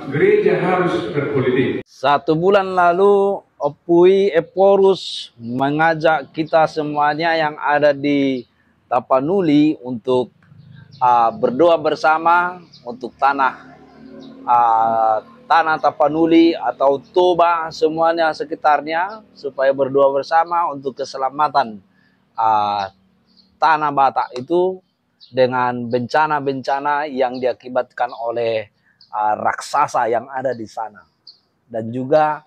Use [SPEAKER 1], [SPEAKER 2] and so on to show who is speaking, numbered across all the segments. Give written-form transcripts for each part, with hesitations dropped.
[SPEAKER 1] Gereja harus berpolitik.
[SPEAKER 2] 1 bulan lalu Opui Eporus mengajak kita semuanya yang ada di Tapanuli untuk berdoa bersama untuk tanah Tapanuli atau Toba semuanya sekitarnya, supaya berdoa bersama untuk keselamatan tanah Batak itu dengan bencana-bencana yang diakibatkan oleh raksasa yang ada di sana, dan juga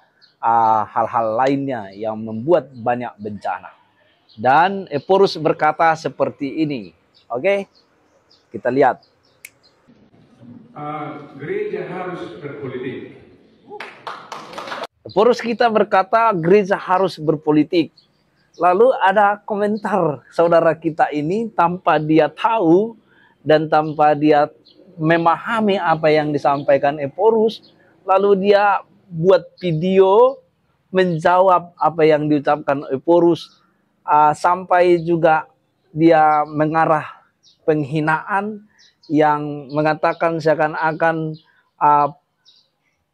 [SPEAKER 2] hal-hal lainnya yang membuat banyak bencana. Dan Eporus berkata seperti ini. Oke, kita lihat.
[SPEAKER 1] Gereja harus berpolitik.
[SPEAKER 2] Eporus kita berkata gereja harus berpolitik. Lalu ada komentar saudara kita ini tanpa dia tahu dan tanpa dia memahami apa yang disampaikan Eporus, lalu dia buat video menjawab apa yang diucapkan Eporus, sampai juga dia mengarah penghinaan yang mengatakan seakan-akan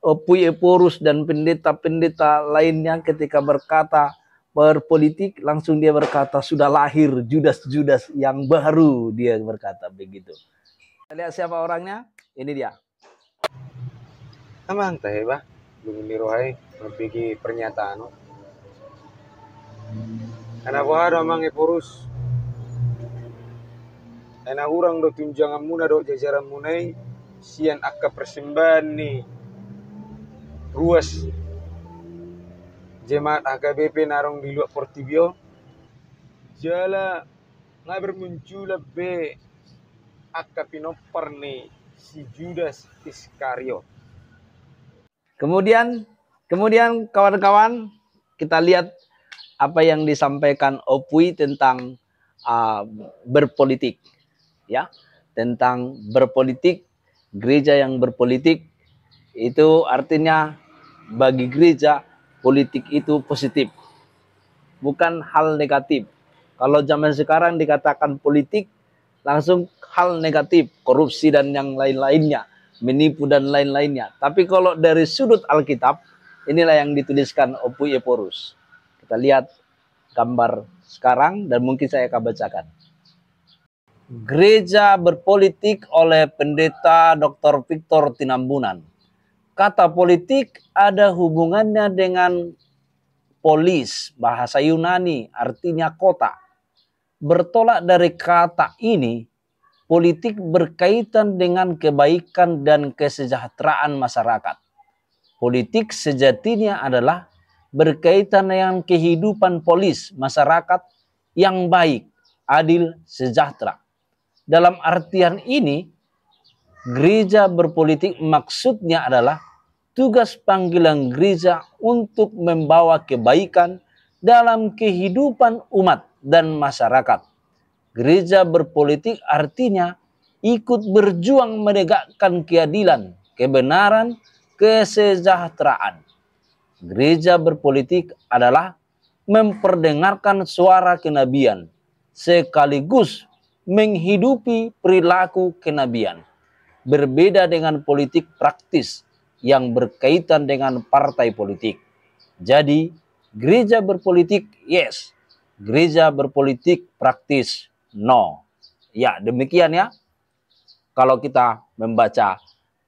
[SPEAKER 2] Opui Eporus dan pendeta-pendeta lainnya ketika berkata berpolitik, langsung dia berkata sudah lahir Judas-Judas yang baru, dia berkata begitu. Lihat siapa orangnya, ini dia.
[SPEAKER 3] Amang tahe ba, lumirohay, magbigi pernyataan. Anabuhado amang Eporus. Urang do tunjangan muna do jajaran munai, sian akka persembahan ni ruas jemaat HKBP narong di luar Portibio. Jala nggak bermunculan be akka pinopar ni si Judas Iskariot.
[SPEAKER 2] Kemudian kawan-kawan, kita lihat apa yang disampaikan Opui tentang berpolitik, ya, tentang berpolitik, gereja yang berpolitik. Itu artinya bagi gereja politik itu positif, bukan hal negatif. Kalau zaman sekarang dikatakan politik, langsung hal negatif, korupsi dan yang lain-lainnya, menipu dan lain-lainnya. Tapi kalau dari sudut Alkitab, inilah yang dituliskan Opui Eporus. Kita lihat gambar sekarang dan mungkin saya akan bacakan. Gereja berpolitik oleh Pendeta Dr. Victor Tinambunan. Kata politik ada hubungannya dengan polis, bahasa Yunani, artinya kota. Bertolak dari kata ini, politik berkaitan dengan kebaikan dan kesejahteraan masyarakat. Politik sejatinya adalah berkaitan dengan kehidupan polis masyarakat yang baik, adil, sejahtera. Dalam artian ini, gereja berpolitik maksudnya adalah tugas panggilan gereja untuk membawa kebaikan dalam kehidupan umat dan masyarakat. Gereja berpolitik artinya ikut berjuang menegakkan keadilan, kebenaran, kesejahteraan. Gereja berpolitik adalah memperdengarkan suara kenabian, sekaligus menghidupi perilaku kenabian. Berbeda dengan politik praktis yang berkaitan dengan partai politik. Jadi, gereja berpolitik, yes. Gereja berpolitik praktis, no. Ya, demikian ya. Kalau kita membaca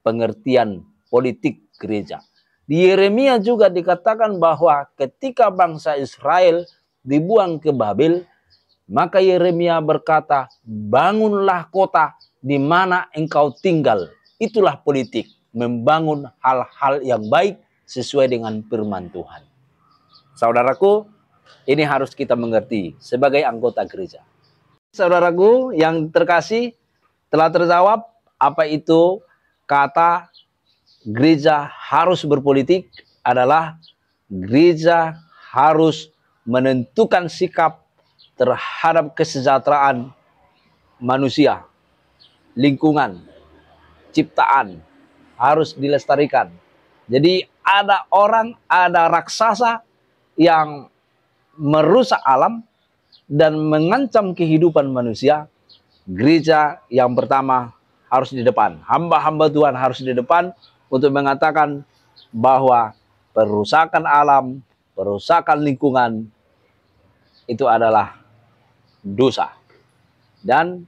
[SPEAKER 2] pengertian politik gereja. Di Yeremia juga dikatakan bahwa ketika bangsa Israel dibuang ke Babel, maka Yeremia berkata, bangunlah kota di mana engkau tinggal. Itulah politik, membangun hal-hal yang baik sesuai dengan firman Tuhan. Saudaraku, ini harus kita mengerti sebagai anggota gereja. Saudaraku yang terkasih, telah terjawab apa itu kata gereja harus berpolitik adalah gereja harus menentukan sikap terhadap kesejahteraan manusia, lingkungan, ciptaan harus dilestarikan. Jadi ada raksasa yang merusak alam dan mengancam kehidupan manusia. Gereja yang pertama harus di depan, hamba-hamba Tuhan harus di depan untuk mengatakan bahwa perusakan alam, perusakan lingkungan itu adalah dosa. Dan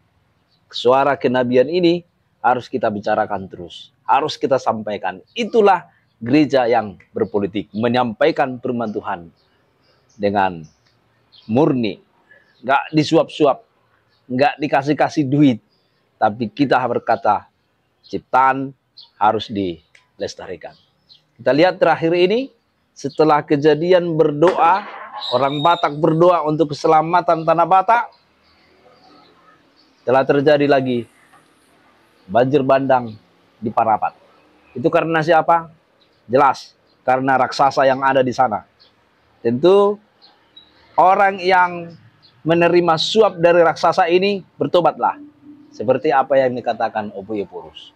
[SPEAKER 2] suara kenabian ini harus kita bicarakan terus, harus kita sampaikan. Itulah gereja yang berpolitik, menyampaikan firman Tuhan dengan murni, nggak disuap-suap, nggak dikasih-kasih duit, tapi kita berkata ciptaan harus dilestarikan. Kita lihat terakhir ini, setelah kejadian berdoa, orang Batak berdoa untuk keselamatan tanah Batak, telah terjadi lagi banjir bandang di Parapat. Itu karena siapa? Jelas, karena raksasa yang ada di sana. Tentu orang yang menerima suap dari raksasa ini bertobatlah. Seperti apa yang dikatakan Opu Epurus.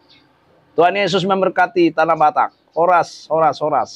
[SPEAKER 2] Tuhan Yesus memberkati tanah Batak. Horas, horas, horas.